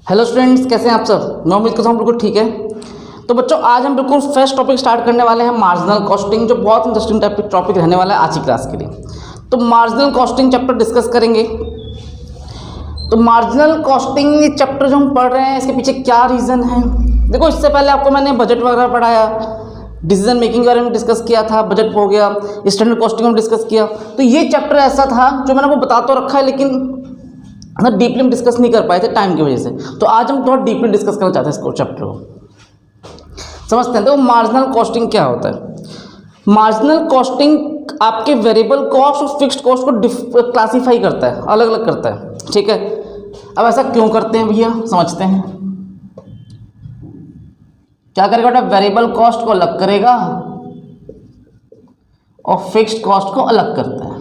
Hello students, कैसे हैं आप सब। मैं उम्मीद करता हूँ बिल्कुल ठीक है। तो बच्चों, आज हम बिल्कुल फर्स्ट टॉपिक स्टार्ट करने वाले हैं मार्जिनल कॉस्टिंग, जो बहुत इंटरेस्टिंग टॉपिक रहने वाला है आज की क्लास के लिए। तो मार्जिनल कॉस्टिंग चैप्टर डिस्कस करेंगे। तो मार्जिनल कॉस्टिंग चैप्टर जो हम पढ़ रहे हैं, इसके पीछे क्या रीज़न है। देखो, इससे पहले आपको मैंने बजट वगैरह पढ़ाया, डिसीजन मेकिंग के बारे में डिस्कस किया था, बजट हो गया, स्टैंडर्ड कॉस्टिंग में डिस्कस किया। तो ये चैप्टर ऐसा था जो मैंने वो बता तो रखा है, लेकिन ना डीपली हम डिस्कस नहीं कर पाए थे टाइम की वजह से। तो आज हम थोड़ा डीपली डिस्कस करना चाहते हैं इसको, चैप्टर को समझते हैं। तो मार्जिनल कॉस्टिंग क्या होता है। मार्जिनल कॉस्टिंग आपके वेरिएबल कॉस्ट और फिक्स्ड कॉस्ट को क्लासीफाई करता है, अलग अलग करता है, ठीक है। अब ऐसा क्यों करते हैं भैया, समझते हैं। क्या करेगा बेटा, वेरिएबल कॉस्ट को अलग करेगा और फिक्स्ड कॉस्ट को अलग करता है।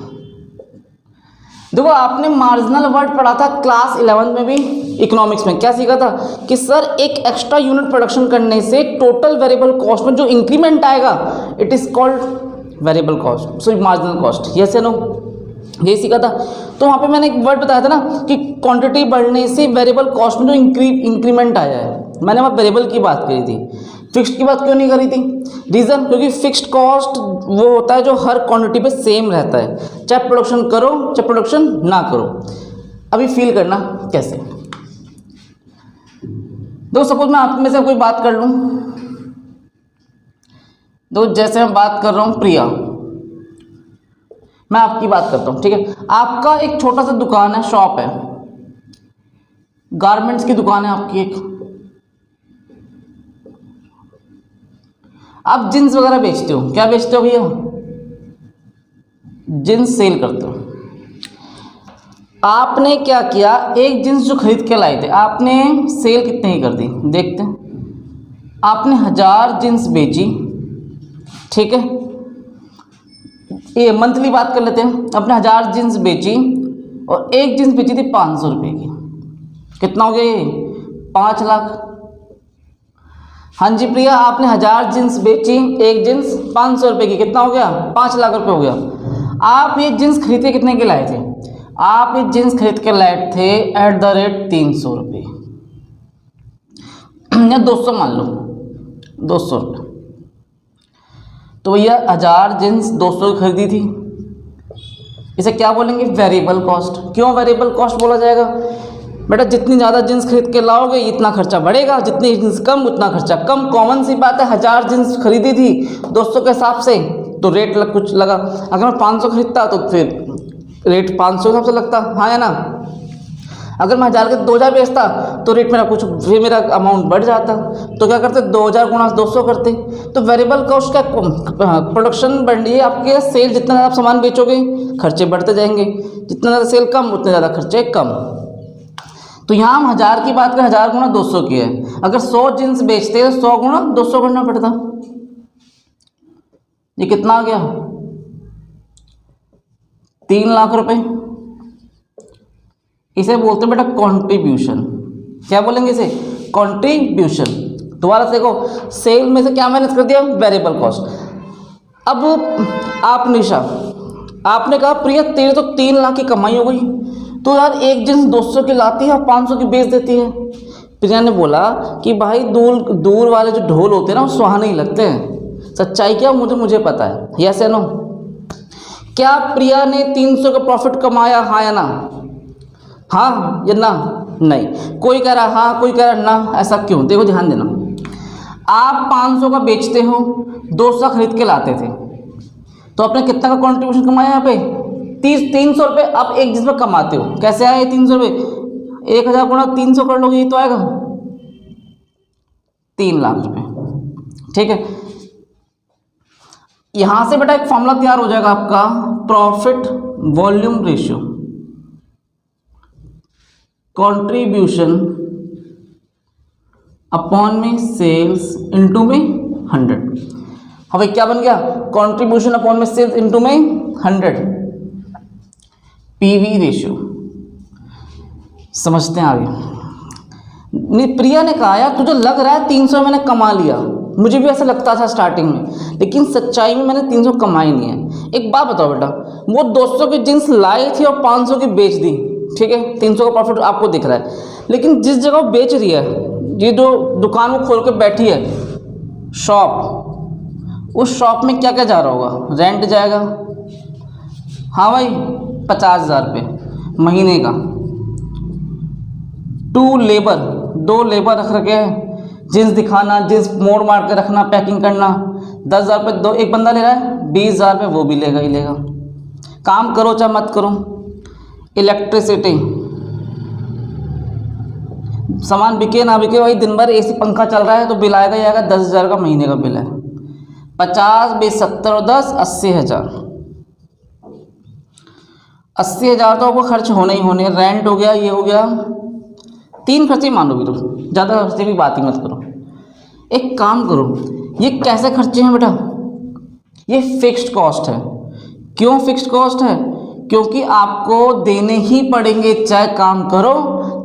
देखो, आपने मार्जिनल वर्ड पढ़ा था क्लास 11 में भी, इकोनॉमिक्स में। क्या सीखा था कि सर एक एक्स्ट्रा यूनिट प्रोडक्शन करने से टोटल वेरिएबल कॉस्ट में जो इंक्रीमेंट आएगा, it is called variable cost, sorry marginal cost. Yes या नो, यही सीखा था। तो वहाँ पे मैंने एक वर्ड बताया था ना कि क्वांटिटी बढ़ने से वेरिएबल कॉस्ट में जो इंक्रीमेंट आया है, मैंने वहाँ वेरिएबल की बात करी थी, फिक्स्ड की बात क्यों नहीं करी थी। रीज़न, क्योंकि फिक्स्ड कॉस्ट वो होता है जो हर क्वांटिटी पे सेम रहता है, चाहे प्रोडक्शन करो चाहे प्रोडक्शन ना करो। अभी फील करना कैसे। दो सपोज मैं आप में से कोई बात कर लूँ, दो जैसे मैं बात कर रहा हूँ प्रिया, मैं आपकी बात करता हूँ, ठीक है। आपका एक छोटा सा दुकान है, शॉप है, गारमेंट्स की दुकान है आपकी एक। आप जींस वगैरह बेचते हो, क्या बेचते हो भैया, जींस सेल करते हो। आपने क्या किया, एक जींस जो खरीद के लाए थे आपने सेल कितने की कर दी, देखते हैं। आपने 1000 जींस बेची, ठीक है। ये मंथली बात कर लेते हैं। आपने 1000 जींस बेची और एक जींस बेची थी 500 रुपये की। कितना हो गया ये, 5 लाख। हाँ जी प्रिया, आपने 1000 जींस बेची, एक जींस 500 रुपये की, कितना हो गया, 5 लाख रुपए हो गया। आप ये जींस खरीद के कितने के लाए थे, आप ये जींस खरीद के लाए थे एट द रेट 300 रुपये या 200 मान लो, 200 रुपये। तो भैया 1000 जींस 200 की खरीदी थी, इसे क्या बोलेंगे, वेरिएबल कॉस्ट। क्यों वेरिएबल कॉस्ट बोला जाएगा बेटा, जितनी ज़्यादा जींस खरीद के लाओगे इतना खर्चा बढ़ेगा, जितनी जींस कम उतना खर्चा कम। कॉमन सी बात है, 1000 जींस खरीदी थी 200 के हिसाब से तो रेट कुछ लगा। अगर मैं 500 खरीदता तो फिर रेट 500 के हिसाब से लगता, हाँ या ना। अगर मैं 1000 के 2000 बेचता तो रेट मेरा कुछ, फिर मेरा अमाउंट बढ़ जाता। तो क्या करते, 2000 गुणा 200 करते। तो वेरिएबल कॉस्ट का प्रोडक्शन बढ़ रही है आपके, सेल जितना ज़्यादा आप सामान बेचोगे खर्चे बढ़ते जाएंगे, जितना ज़्यादा सेल कम उतने ज़्यादा खर्चे कम। तो यहाँ हम 1000 की बात करें, 1000 गुणा 200 की है। अगर 100 जींस बेचते हैं तो 100 गुणा 200 करना पड़ता। ये कितना आ गया, 3 लाख रुपए। इसे बोलते हैं बेटा कंट्रीब्यूशन। क्या बोलेंगे इसे, कंट्रीब्यूशन। दोबारा से देखो, सेल में से क्या मैनेज कर दिया, वेरिएबल कॉस्ट। अब आप निशा, आपने कहा प्रिया तेरे तो 3 लाख की कमाई हो गई, तो यार एक जींस 200 की लाती है और 500 की बेच देती है। प्रिया ने बोला कि भाई दूर वाले जो ढोल होते हैं ना वो सुहाने ही लगते हैं। सच्चाई क्या, मुझे पता है, यस या नो। क्या प्रिया ने 300 का प्रॉफिट कमाया, हाँ या ना, हाँ या ना, नहीं। कोई कह रहा हाँ, कोई कह रहा ना, ऐसा क्यों, देखो ध्यान देना। आप 500 का बेचते हो, 200 खरीद के लाते थे, तो आपने कितना का कॉन्ट्रीब्यूशन कमाया यहाँ पे, 300 रुपये आप एक जींस में कमाते हो। कैसे आए 300 रुपये, 1000 गुणा 300 कर लोगे, ये तो आएगा 3 लाख रुपए, ठीक है। यहां से बेटा एक फॉर्मूला तैयार हो जाएगा आपका, profit volume ratio, contribution upon में सेल्स इनटू में 100। हाँ भाई, क्या बन गया, कंट्रीब्यूशन अपॉन में सेल्स इनटू में 100, पीवी रेशियो। समझते हैं आगे। प्रिया ने कहा यार तुझे लग रहा है 300 मैंने कमा लिया, मुझे भी ऐसा लगता था स्टार्टिंग में, लेकिन सच्चाई में मैंने 300 कमाई नहीं है। एक बात बताओ बेटा, वो 200 की जींस लाई थी और 500 की बेच दी, ठीक है, 300 का प्रॉफिट आपको दिख रहा है। लेकिन जिस जगह वो बेच रही है, ये जो दुकान वो खोल के बैठी है शॉप, उस शॉप में क्या क्या जा रहा होगा? रेंट जाएगा, हाँ भाई 50,000 रुपये महीने का। 2 लेबर, 2 लेबर रख रखे हैं, जींस दिखाना, जींस मोड़ मार के रखना, पैकिंग करना। 10,000 रुपये दो, एक बंदा ले रहा है, 20,000 रुपये वो भी लेगा ही लेगा। काम करो चाहे मत करो। इलेक्ट्रिसिटी, सामान बिके ना बिके भाई, दिन भर एसी पंखा चल रहा है तो बिल आएगा ही आएगा। 10,000 का महीने का बिल है। 50 20 70 और 10 80,000। 80,000 तो आपको खर्च होने ही होने। रेंट हो गया, ये हो गया, 3 खर्चे मान लो भी, तो ज़्यादा खर्चे की बात ही मत करो। एक काम करो, ये कैसे खर्चे हैं बेटा? ये फिक्स्ड कॉस्ट है। क्यों फिक्स्ड कॉस्ट है? क्योंकि आपको देने ही पड़ेंगे, चाहे काम करो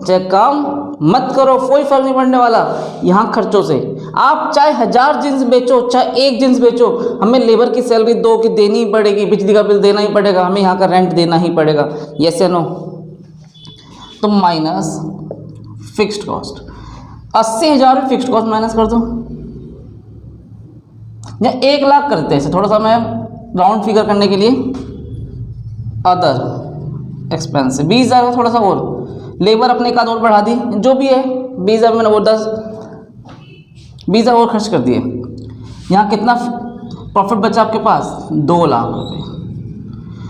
चाहे काम मत करो, कोई फर्क नहीं पड़ने वाला यहाँ खर्चों से। आप चाहे 1000 जींस बेचो चाहे 1 जींस बेचो, हमें लेबर की सैलरी 2 की देनी ही पड़ेगी, बिजली का बिल देना ही पड़ेगा, हमें यहाँ का रेंट देना ही पड़ेगा। यस या नो? तो minus fixed cost, 80,000 fixed cost minus कर दो, या 1 लाख करते हैं, थोड़ा सा मैं राउंड फिगर करने के लिए। अदर एक्सपेंस 20,000 का थोड़ा सा और, लेबर अपने एक आध और बढ़ा दी, जो भी है 20,000 मैंने वो 20,000 और खर्च कर दिए। यहाँ कितना प्रॉफिट बचा आपके पास? 2 लाख रुपये।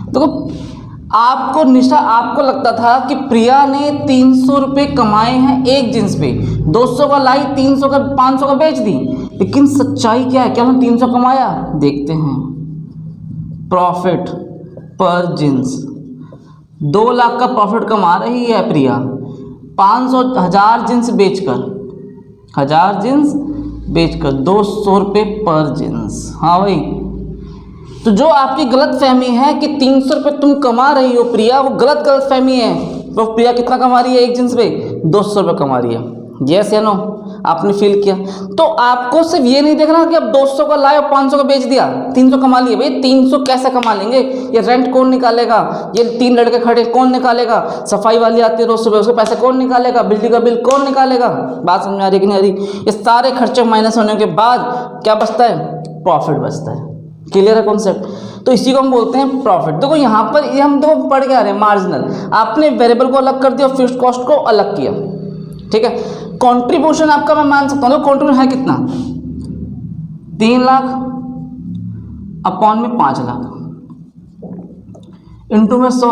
देखो आपको निशा, आपको लगता था कि प्रिया ने 300 रुपये कमाए हैं एक जींस पे, 200 का लाई, 300 का 500 का बेच दी। लेकिन सच्चाई क्या है? क्या हमने 300 कमाया? देखते हैं। प्रॉफिट पर जींस 2 लाख का प्रॉफिट कमा रही है प्रिया, 1000 जींस बेचकर, 1000 जींस बेचकर 200 रुपये पर जींस। हाँ भाई, तो जो आपकी गलत फहमी है कि 300 रुपये तुम कमा रही हो प्रिया, वो गलत फहमी है। तो प्रिया कितना कमा रही है एक जींस पे? 200 रुपये कमा रही है। यस या नो? आपने फील किया? तो आपको सिर्फ ये नहीं देखना कि अब 200 का लाए और 500 का बेच दिया, 300 कमा लिए। भाई 300 कैसे कमा लेंगे? ये रेंट कौन निकालेगा? ये 3 लड़के खड़े कौन निकालेगा? सफाई वाली आती है रोज सुबह, उसके पैसे कौन निकालेगा? बिजली का बिल कौन निकालेगा? बात समझ में आ रही कि नहीं आ रही? ये सारे खर्चे माइनस होने के बाद क्या बचता है? प्रॉफिट बचता है। क्लियर है कॉन्सेप्ट? तो इसी को हम बोलते हैं प्रॉफिट। देखो यहाँ पर ये हम देखो पढ़ के आ रहे हैं मार्जिनल, आपने वेरिएबल को अलग कर दिया और फिक्स्ड कॉस्ट को अलग किया, ठीक है। कंट्रीब्यूशन आपका मैं मान सकता हूँ, कंट्रीब्यूशन है कितना? 3 लाख अपॉन में 5 लाख इंटू में 100,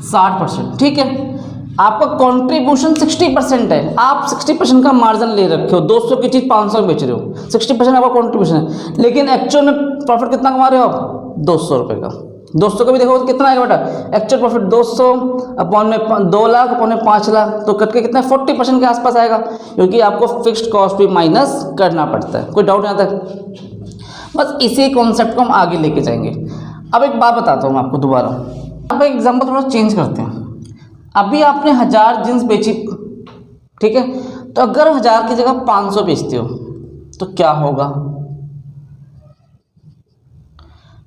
60%, ठीक है। आपका कंट्रीब्यूशन 60% है, आप 60% का मार्जिन ले रखे हो, 200 की चीज़ 500 में बेच रहे हो, 60% आपका कंट्रीब्यूशन है। लेकिन एक्चुअल में प्रॉफिट कितना कमा रहे हो आप? 200 रुपये का। 200 का भी देखो तो कितना आएगा बेटा? एक्चुअल प्रॉफिट 200 अपॉन में 2 लाख अपॉन में 5 लाख, तो कट के कितना? 40% के आसपास आएगा, क्योंकि आपको फिक्स्ड कॉस्ट भी माइनस करना पड़ता है। कोई डाउट नहीं आता? बस इसी कॉन्सेप्ट को हम आगे लेके जाएंगे। अब एक बात बताता हूँ आपको दोबारा, अब एक एग्जाम्पल थोड़ा चेंज करते हैं। अभी आपने 1000 जींस बेची, ठीक है, तो अगर 1000 की जगह 500 बेचते हो तो क्या होगा?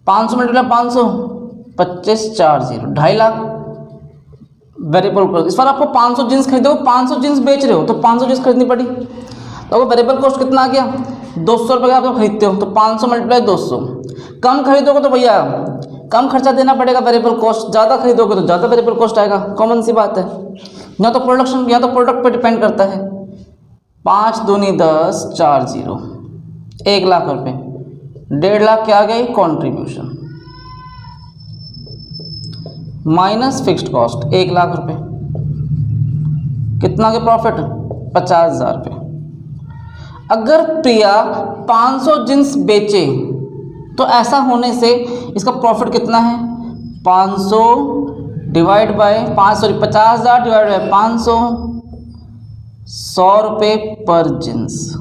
500 मल्टीप्लाई 500, 25 4 0, 2.5 लाख वेरिएबल कॉस्ट। इस बार आपको 500 जींस खरीदो, 500 जींस बेच रहे हो तो 500 जींस खरीदनी पड़ी, तो वेरिएबल कॉस्ट कितना आ गया? 200 रुपये का आप खरीदते हो तो 500 मल्टीप्लाई 200। कम खरीदोगे तो भैया कम खर्चा देना पड़ेगा वेरिएबल कॉस्ट, ज़्यादा खरीदोगे तो ज़्यादा वेरिएबल कॉस्ट आएगा। कॉमन सी बात है, या तो प्रोडक्शन या तो प्रोडक्ट पे डिपेंड करता है। 5 दूनी 10, 4 0, 1 लाख रुपये, 1.5 लाख क्या आ गई? Contribution minus fixed cost 1 lakh रुपये, कितना के प्रॉफिट? 50,000 रुपये। अगर प्रिया 500 जींस बेचे तो ऐसा होने से इसका प्रॉफिट कितना है? 500 डिवाइड बाय 50,000 डिवाइड बाय 500, 100 रुपये पर जींस।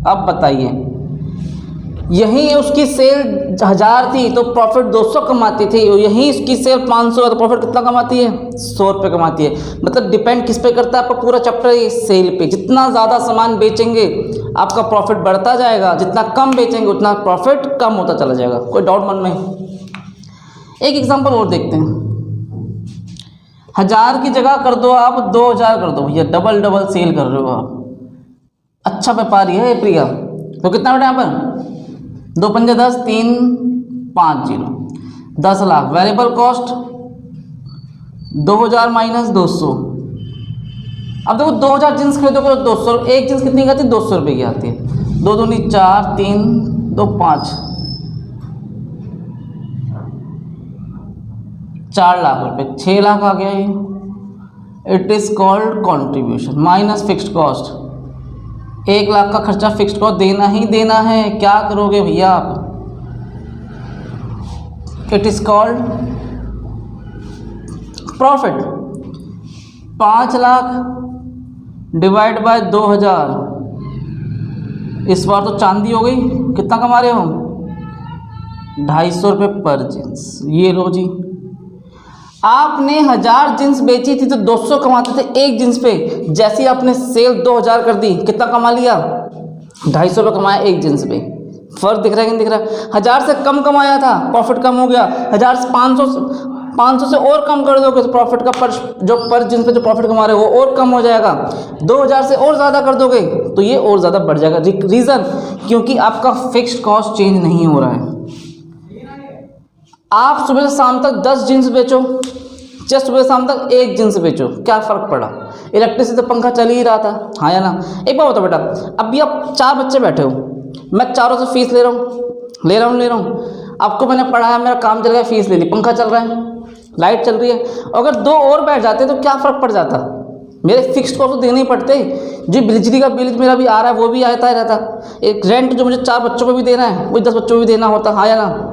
अब बताइए, यहीं उसकी सेल 1000 थी तो प्रॉफिट 200 कमाती थी, यहीं इसकी सेल 500 है तो प्रॉफिट कितना कमाती है? 100 रुपये कमाती है। मतलब डिपेंड किस पे करता है आपका पूरा चैप्टर? ये सेल पे। जितना ज़्यादा सामान बेचेंगे आपका प्रॉफिट बढ़ता जाएगा, जितना कम बेचेंगे उतना प्रॉफिट कम होता चला जाएगा। कोई डाउट मन में? एक एग्जांपल और देखते हैं। 1000 की जगह कर दो आप 2000 कर दो भैया, डबल डबल सेल कर रहे हो आप। अच्छा व्यापारी है प्रिया। तो कितना बेटा यहाँ पर 2 पंजे 10, 3 5 0, 10 लाख। Variable cost 2000 minus 200। अब देखो 2000 जींस खरीदोगे तो 200, एक जींस कितनी की आती है 200 रुपये की आती है। 2 दूनी 4, 3 2 5, 4 लाख रुपए, 6 लाख आ गया ये। It is called contribution minus fixed cost. 1 lakh का खर्चा फिक्स्ड कॉस्ट देना ही देना है, क्या करोगे भैया आप? It is called profit. 5 lakh divide by 2000, इस बार तो चांदी हो गई। कितना कमा रहे हो? 250 रुपये पर जींस। ये लो जी, आपने 1000 जींस बेची थी तो 200 कमाते थे एक जींस पे। जैसे ही आपने सेल 2000 कर दी, कितना कमा लिया? 250 रुपये कमाया एक जींस पे। फर्क दिख रहा है कि नहीं दिख रहा? 1000 से कम कमाया था, प्रॉफिट कम हो गया। 1000 से 500 से और कम कर दोगे तो प्रॉफिट का पर जींस पे जो प्रॉफिट कमा रहे हो वो और कम हो जाएगा। 2000 से और ज़्यादा कर दोगे तो ये और ज़्यादा बढ़ जाएगा। रीज़न, क्योंकि आपका फिक्स्ड कॉस्ट चेंज नहीं हो रहा है। आप सुबह से शाम तक 10 जींस बेचो, जस्ट सुबह शाम तक एक जींस बेचो, क्या फ़र्क पड़ा? इलेक्ट्रिसिटी पंखा चल ही रहा था, हाँ या ना? एक बात बताओ बेटा, अभी आप 4 बच्चे बैठे हो, मैं चारों से फीस ले रहा हूँ। आपको मैंने पढ़ाया, मेरा काम चल गया, फीस ले ली, पंखा चल रहा है, लाइट चल रही है। अगर 2 और बैठ जाते तो क्या फ़र्क पड़ जाता? मेरे फिक्स्ड कॉस्ट तो देने ही पड़ते। जो बिजली का बिल मेरा भी आ रहा है वो भी आता ही रहता। एक रेंट जो मुझे 4 बच्चों को भी देना है वही 10 बच्चों को भी देना होता, हाँ या ना?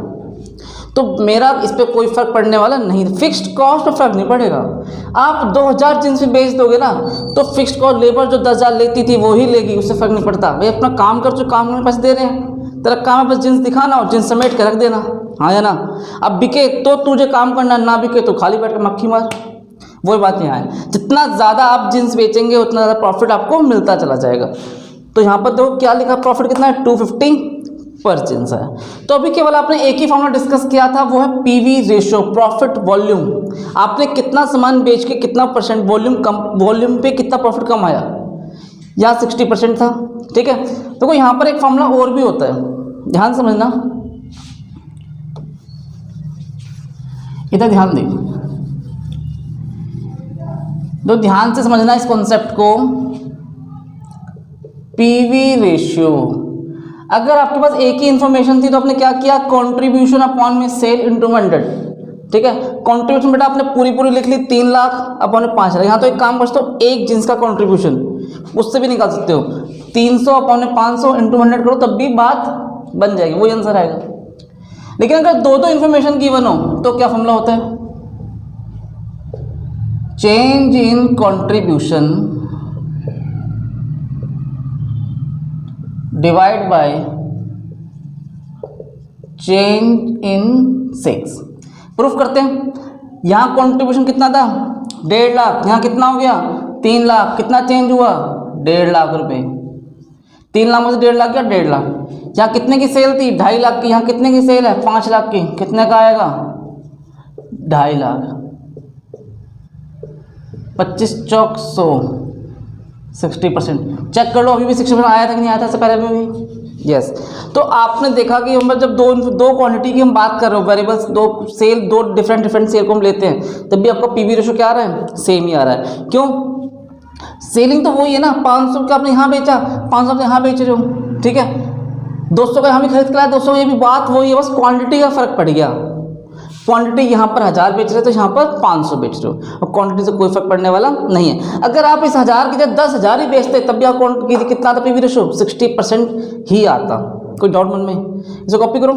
तो मेरा इस पर कोई फ़र्क पड़ने वाला नहीं। फिक्स्ड कॉस्ट पर फ़र्क नहीं पड़ेगा। आप 2000 जींस भी बेच दोगे ना तो फिक्स्ड कॉस्ट, लेबर जो 10,000 लेती थी वो ही लेगी, उससे फ़र्क नहीं पड़ता। भाई अपना काम कर, जो काम में पैसे दे रहे हैं, तेरा काम है बस जींस दिखाना और जींस समेट के रख देना, हाँ या ना? अब बिके तो तुझे काम करना, ना बिके तो खाली बैठ के मक्खी मार। वही बात यहाँ है, जितना ज़्यादा आप जींस बेचेंगे उतना ज़्यादा प्रॉफिट आपको मिलता चला जाएगा। तो यहाँ पर तो क्या लिखा, प्रॉफिट कितना है? 250 पर जींस है। तो अभी केवल आपने एक ही फॉर्मूला डिस्कस किया था, वो है पीवी रेशियो, प्रॉफिट वॉल्यूम। आपने कितना सामान बेच के कितना परसेंट वॉल्यूम पे कितना प्रॉफिट कमाया, यहाँ 60% था, ठीक है। तो यहाँ पर एक फॉर्मूला और भी होता है, ध्यान समझना, इधर ध्यान दें, तो ध्यान से समझना इस कॉन्सेप्ट को। पीवी रेशियो, अगर आपके पास एक ही इंफॉर्मेशन थी तो आपने क्या किया, कंट्रीब्यूशन अपॉन में सेल इनटू 100, ठीक है। कंट्रीब्यूशन बेटा आपने पूरी लिख ली, 3 लाख अपॉन 5 लाख। यहाँ तो एक काम बचता है, एक जींस का कंट्रीब्यूशन उससे भी निकाल सकते हो, 300 अपॉन 500 इंटू 100 करो तब भी बात बन जाएगी, वही आंसर आएगा। लेकिन अगर दो इन्फॉर्मेशन गिवन हो तो क्या फॉर्मूला होता है, change in contribution divide by change in sales. Proof करते हैं। यहाँ कंट्रीब्यूशन कितना था, 1.5 लाख, यहाँ कितना हो गया 3 लाख, कितना चेंज हुआ 1.5 लाख रुपए। 3 लाख में से 1.5 लाख क्या, 1.5 लाख। यहाँ कितने की सेल थी, 2.5 लाख की, यहाँ कितने की सेल है 5 लाख की, कितने का आएगा 2.5 लाख। 25 चौक 100, 60%। चेक कर लो अभी भी 60% आया था कि नहीं आया था इससे पहले में भी, यस। तो आपने देखा कि हम जब दो क्वांटिटी की हम बात कर रहे हो, वेरिएबल्स दो डिफरेंट सेल को हम लेते हैं, तब भी आपका पीवी रेशियो क्या आ रहा है, सेम ही आ रहा है। क्यों, सेलिंग तो वही है ना, 500 का आपने यहाँ बेचा, 500 आपने यहाँ बेच रहे हो, ठीक है। 200 का यहाँ भी खरीद के लाया, 200, ये भी बात वही है, बस क्वांटिटी का फर्क पड़ गया। क्वांटिटी यहाँ पर 1000 बेच रहे तो यहाँ पर 500 बेच रहे हो, और क्वांटिटी से कोई फर्क पड़ने वाला नहीं है। अगर आप इस 1000 की जगह 10,000 ही बेचते तब भी आप कितना आता पीवी रेशियो, 60% ही आता। कोई डाउट मन में, इसे कॉपी करो।